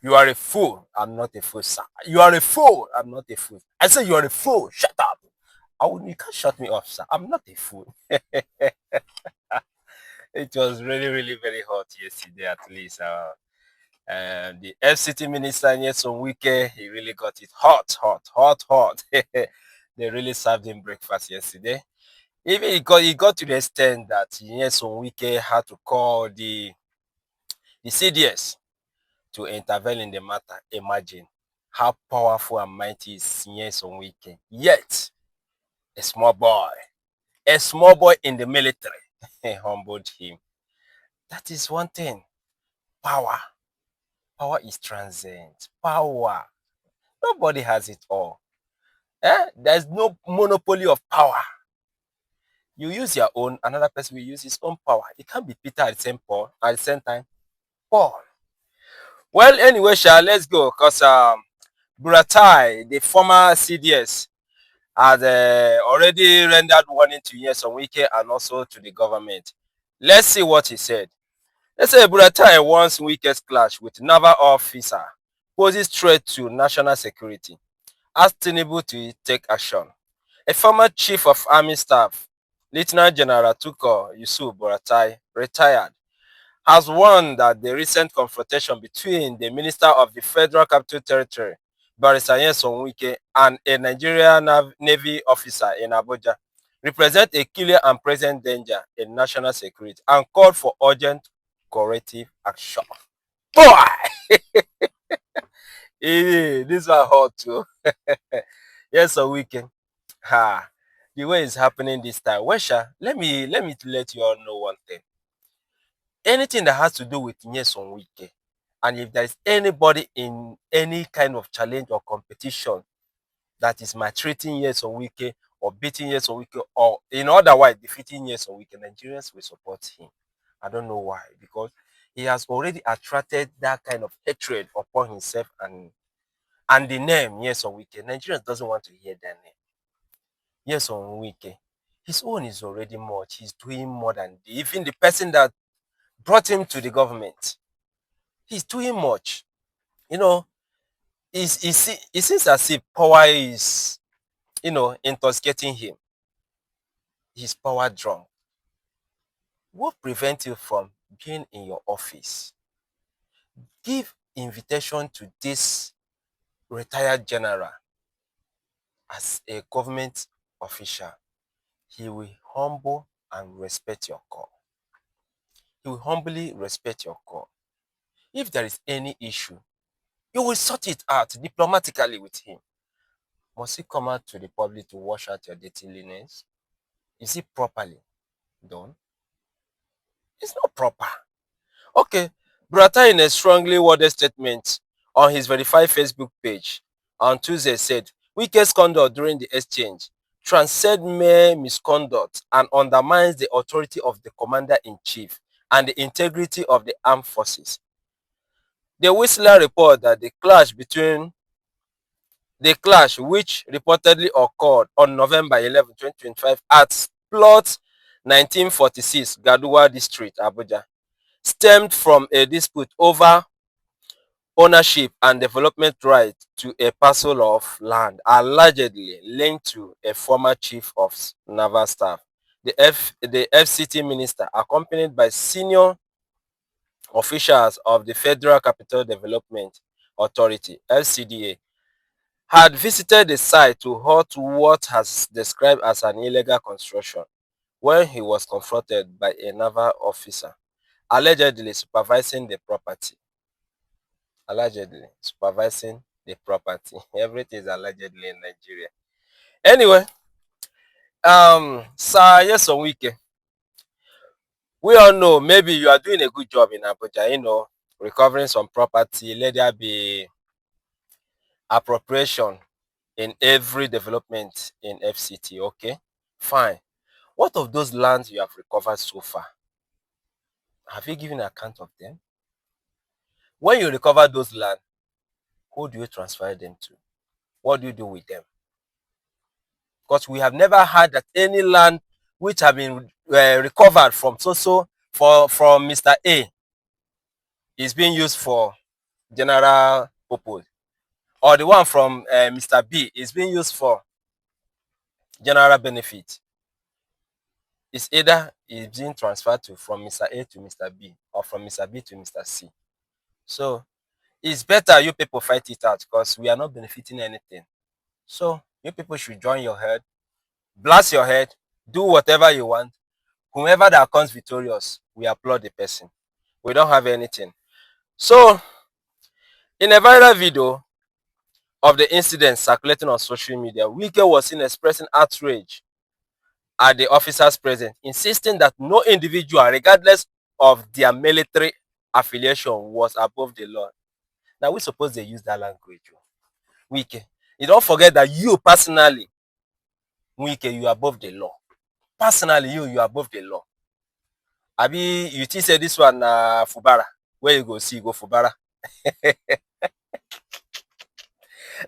You are a fool. I'm not a fool, sir. You are a fool. I'm not a fool. I say you are a fool. Shut up. You can't shut me off, sir. I'm not a fool. It was really, really very hot yesterday, at least. The FCT minister, Nyesom Wike, he really got it hot, hot, hot, hot. They really served him breakfast yesterday. Even he got to the extent that Nyesom Wike had to call the CDS to intervene in the matter. Imagine how powerful and mighty is Nyesom Wike. Yet, a small boy in the military humbled him. That is one thing. Power. Power is transient. Power. Nobody has it all. There's no monopoly of power. You use your own, another person will use his own power. It can't be Peter at the same time. Paul. Well, anyway, let's go. Because Buratai, the former CDS, has already rendered warning to Nyesom Wike and also to the government. Let's see what he said. Let's say Buratai wants Wike's clash with naval officer poses threat to national security. Asked Tinubu to take action. A former chief of army staff, Lieutenant General Tukur Yusuf Buratai, retired, has warned that the recent confrontation between the Minister of the Federal Capital Territory, Barrister Nyesom Wike, and a Nigerian Navy officer in Abuja represent a clear and present danger in national security and called for urgent corrective action. Boy! This one hot too. Nyesom Wike. The way it's happening this time. Wesha, let me let you all know one thing. Anything that has to do with Nyesom Wike, and if there is anybody in any kind of challenge or competition that is maltreating Nyesom Wike or beating Nyesom Wike or in otherwise defeating Nyesom Wike, Nigerians will support him. I don't know why, because he has already attracted that kind of hatred upon himself and the name Nyesom Wike. Nigerians doesn't want to hear that name. Nyesom Wike, his own is already much. He's doing more than even the person that brought him to the government. He's doing much. You know, it seems as if power is, intoxicating him. He's power drunk. What prevents you from being in your office? Give invitation to this retired general as a government official. He will humble and respect your call. He will humbly respect your call. If there is any issue, you will sort it out diplomatically with him. Must he come out to the public to wash out your dirty linens? Is it properly done? It's not proper. Okay, Buratai, in a strongly worded statement on his verified Facebook page on Tuesday, said Wike's conduct during the exchange transcends mere misconduct and undermines the authority of the commander-in-chief and the integrity of the armed forces. The Whistler report that the clash, which reportedly occurred on November 11, 2025 at plot 1946 Gaduwa District, Abuja, stemmed from a dispute over ownership and development rights to a parcel of land allegedly linked to a former chief of naval staff. The FCT minister, accompanied by senior officials of the Federal Capital Development Authority, FCDA, had visited the site to halt what has described as an illegal construction when he was confronted by a naval officer allegedly supervising the property. Allegedly supervising the property. Everything is allegedly in Nigeria. Anyway, Sir Nyesom Wike, we all know maybe you are doing a good job in Abuja, recovering some property. Let there be appropriation in every development in FCT. Okay, fine. What of those lands you have recovered so far? Have you given account of them? When you recover those lands, who do you transfer them to? What do you do with them? Because we have never had that any land which have been recovered from from Mr. A is being used for general purpose, or the one from Mr. B is being used for general benefit. It's either it's being transferred to from Mr. A to Mr. B or from Mr. B to Mr. C. So it's better you people fight it out because we are not benefiting anything. So you people should join your head, blast your head, do whatever you want. Whomever that comes victorious, we applaud the person. We don't have anything. So in a viral video of the incident circulating on social media, Wike was seen expressing outrage at the officers present, insisting that no individual, regardless of their military affiliation, was above the law. Now we suppose they use that language. Wike, you don't forget that you personally, Wike, you are above the law. Personally, you are above the law. Abi, you think say this one Fubara? Where you go see, go Fubara.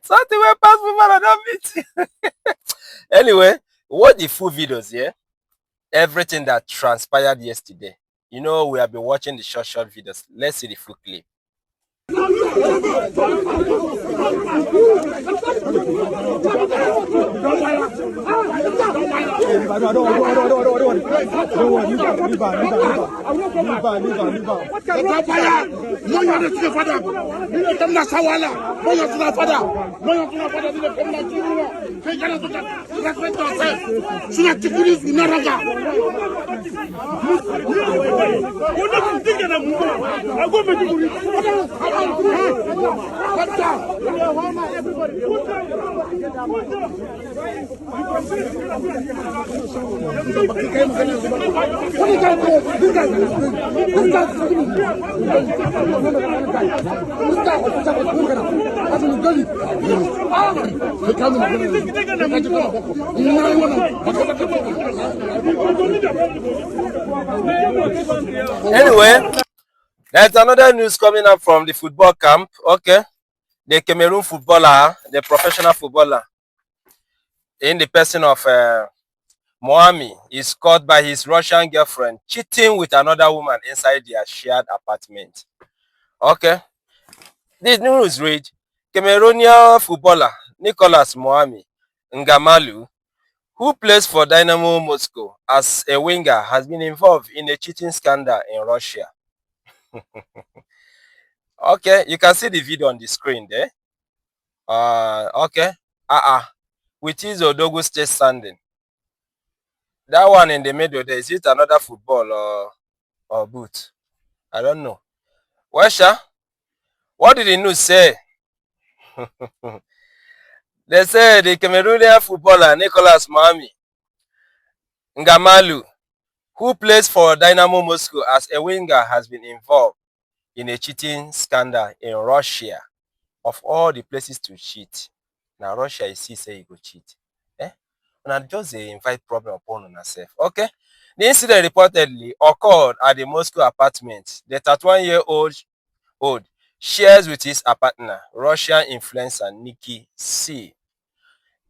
Something will pass Fubara, don't meet. Anyway, watch the full videos, yeah? Everything that transpired yesterday. You know, we have been watching the short videos. Let's see the full clip. Anyway, there's another news coming up from the football camp. Okay, the Cameroon footballer, the professional footballer, in the person of Moami, is caught by his Russian girlfriend cheating with another woman inside their shared apartment. Okay, this news read: Cameroonian footballer Nicolas Moami Ngamalu, who plays for Dynamo Moscow as a winger, has been involved in a cheating scandal in Russia. Okay, you can see the video on the screen there. Okay. Which is Odogu State standing. That one in the middle there, is it another football or boot? I don't know. Wesha, what did the news say? They say the Cameroonian footballer Nicolas Moami Ngamalu, who plays for Dynamo Moscow as a winger, has been involved in a cheating scandal in Russia. Of all the places to cheat, now Russia is say you go cheat. And just invite problem upon yourself. Okay. The incident reportedly occurred at the Moscow apartment. The 31-year-old shares with his partner, Russian influencer Nikki C.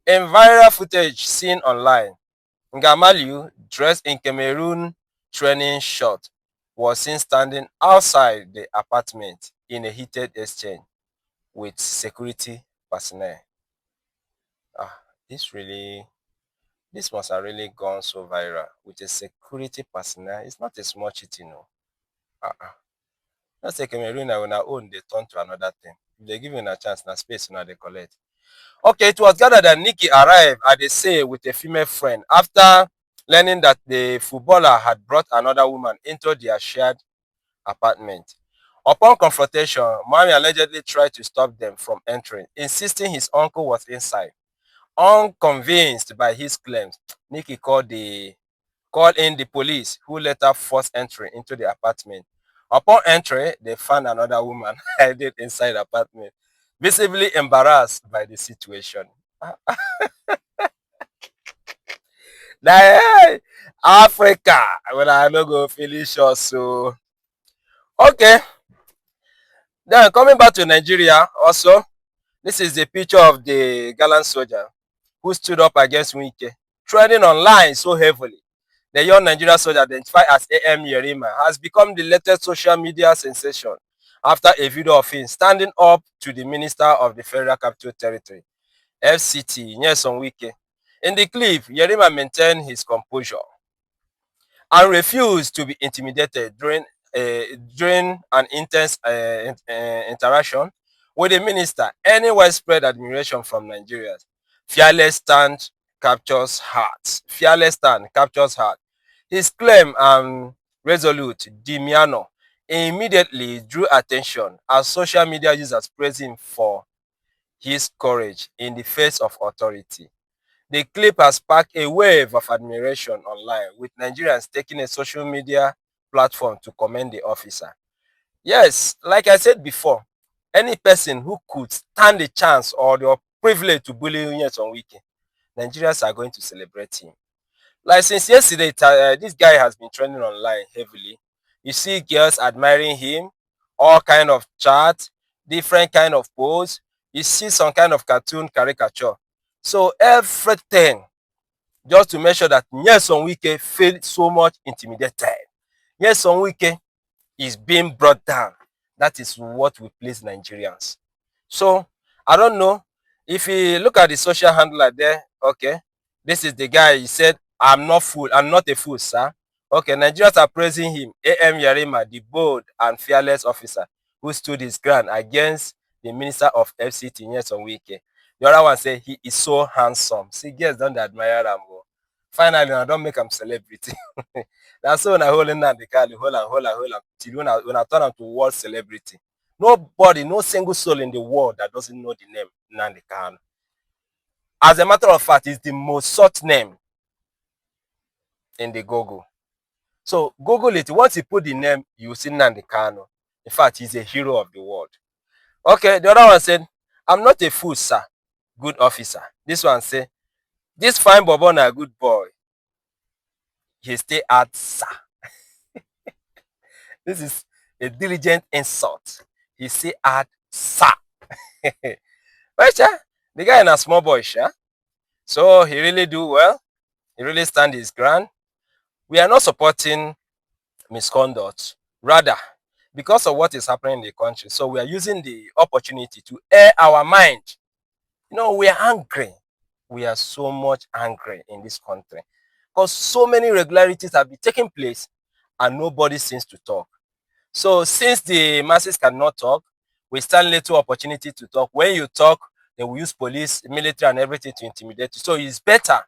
In viral footage seen online, Ngamalu, dressed in Cameroon training shirt, was seen standing outside the apartment in a heated exchange with security personnel. This must have really gone so viral with a security personnel. It's not a small cheating, no. Let's say Cameroon on our own, they turn to another thing. If they give you a chance, na space, now they collect. Okay, it was gathered that Nikki arrived at the scene with a female friend after learning that the footballer had brought another woman into their shared apartment. Upon confrontation, Moami allegedly tried to stop them from entering, insisting his uncle was inside. Unconvinced by his claims, Nikki called in the police, who later forced entry into the apartment. Upon entry, they found another woman hiding inside the apartment, visibly embarrassed by the situation. Hey, Africa, when I no go finish also. Okay. Then coming back to Nigeria also, this is the picture of the gallant soldier who stood up against Wike, trending online so heavily. The young Nigerian soldier, identified as AM Yerima, has become the latest social media sensation after a video of him standing up to the Minister of the Federal Capital Territory, FCT, Nyesom Wike. In the clip, Yerima maintained his composure and refused to be intimidated during an intense interaction with the minister. Any widespread admiration from Nigerians. Fearless stand captures hearts. Fearless stand captures heart. His claim and resolute demeanor immediately drew attention as social media users praised him for his courage in the face of authority. The clip has sparked a wave of admiration online, with Nigerians taking a social media platform to commend the officer. Yes, like I said before, any person who could stand the chance or the privilege to bully Nyesom Wike, Nigerians are going to celebrate him. Like since yesterday, this guy has been trending online heavily. You see girls admiring him, all kind of chat, different kind of pose. You see some kind of cartoon caricature. So everything just to make sure that Nyesom Wike feel so much intimidated. Nyesom Wike is being brought down. That is what we please Nigerians. So I don't know if you look at the social handler there. Okay, this is the guy. He said, I'm not a fool, sir. Okay, Nigerians are praising him. AM Yarima, the bold and fearless officer who stood his ground against the minister of FCT, Nyesom Wike. The other one said he is so handsome. See, girls don't admire him. Finally, I don't make him celebrity. That's so when I hold him down the car, hold on, till when I turn him to world celebrity. Nobody, no single soul in the world that doesn't know the name Nnamdi Kanu. As a matter of fact, it's the most sought name in the Google. So Google it. Once you put the name, you see Nnamdi Kanu. In fact, he's a hero of the world. Okay, the other one said, I'm not a fool, sir. Good officer. This one said, this fine Bobon a good boy. He stay at sir. This is a diligent insult. He say at sir. Right, sir? The guy is a small boy, sir. So he really do well. He really stand his ground. We are not supporting misconduct. Rather, because of what is happening in the country, so we are using the opportunity to air our mind. You know, we are angry. We are so much angry in this country because so many irregularities have been taking place and nobody seems to talk. So since the masses cannot talk, we stand little opportunity to talk. When you talk, they will use police, military, and everything to intimidate you. So it's better.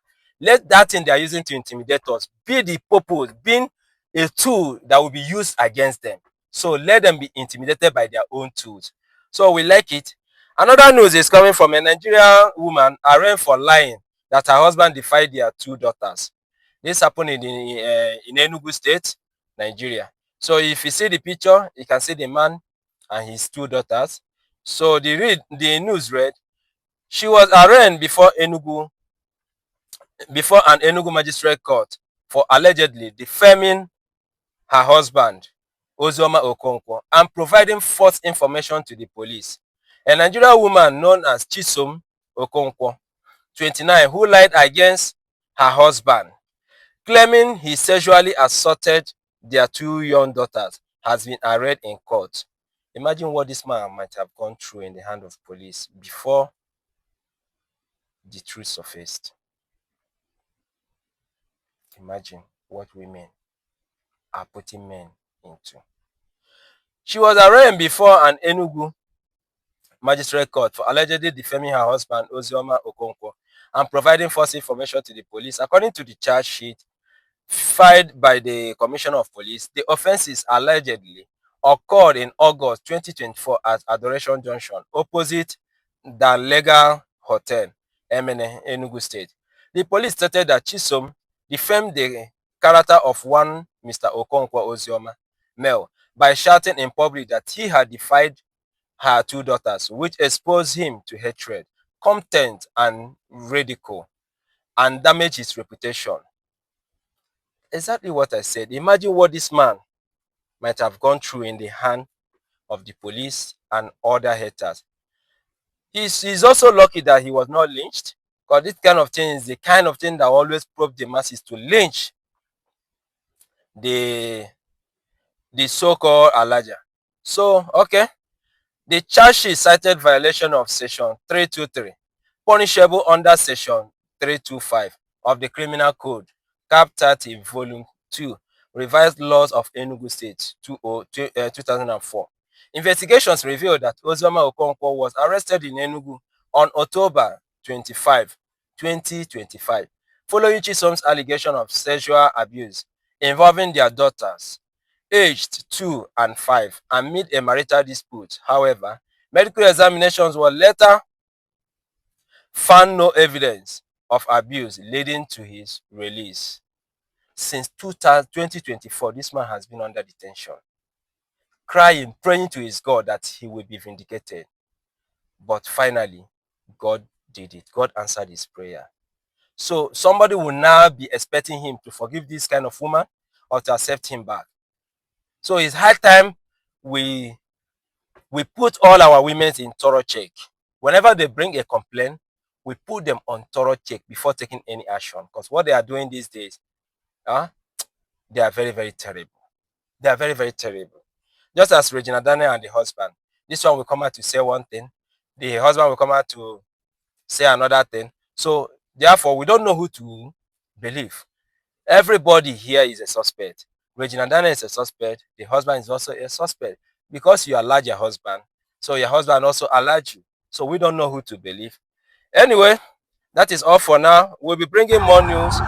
Let that thing they are using to intimidate us be the purpose, being a tool that will be used against them. So let them be intimidated by their own tools. So we like it. Another news is coming from a Nigerian woman arraigned for lying that her husband defied their two daughters. This happened in Enugu State, Nigeria. So if you see the picture, you can see the man and his two daughters. So the news read, she was arraigned before an Enugu magistrate court for allegedly defaming her husband, Ozioma Okonkwo, and providing false information to the police. A Nigerian woman known as Chisom Okonkwo, 29, who lied against her husband, claiming he sexually assaulted their two young daughters, has been arraigned in court. Imagine what this man might have gone through in the hand of police before the truth surfaced. Imagine what women are putting men into. She was arraigned before an Enugu magistrate court for allegedly defaming her husband, Ozioma Okonkwo, and providing false information to the police. According to the charge sheet filed by the Commissioner of Police, the offenses allegedly occurred in August 2024 at Adoration Junction, opposite the Legal Hotel, Emene, Enugu State. The police stated that Chisom defamed the character of one Mr. Okonkwo Ozioma, male, by shouting in public that he had defied her two daughters, which exposed him to hatred, contempt, and ridicule, and damaged his reputation. Exactly what I said. Imagine what this man might have gone through in the hand of the police and other haters. He's also lucky that he was not lynched, because this kind of thing is the kind of thing that always probe the masses to lynch the so-called Alaja. So, okay. The charge sheet cited violation of section 323, punishable under section 325 of the Criminal Code, Cap 30, Volume 2, Revised Laws of Enugu State, 2004. Investigations revealed that Uzoma Okonkwo was arrested in Enugu on October 25, 2025, following Chisom's allegation of sexual abuse involving their daughters, aged 2 and 5, amid a marital dispute. However, medical examinations were later found no evidence of abuse leading to his release. Since 2024, this man has been under detention, crying, praying to his God that he will be vindicated. But finally, God did it. God answered his prayer. So somebody will now be expecting him to forgive this kind of woman or to accept him back. So it's high time we put all our women in thorough check. Whenever they bring a complaint, we put them on thorough check before taking any action. Because what they are doing these days, they are very, very terrible. They are very, very terrible. Just as Regina Daniel and the husband, this one will come out to say one thing, the husband will come out to say another thing. So therefore, we don't know who to believe. Everybody here is a suspect. Regina Daniel is a suspect. The husband is also a suspect. Because you allowed your husband, so your husband also allowed you. So we don't know who to believe. Anyway, that is all for now. We'll be bringing more news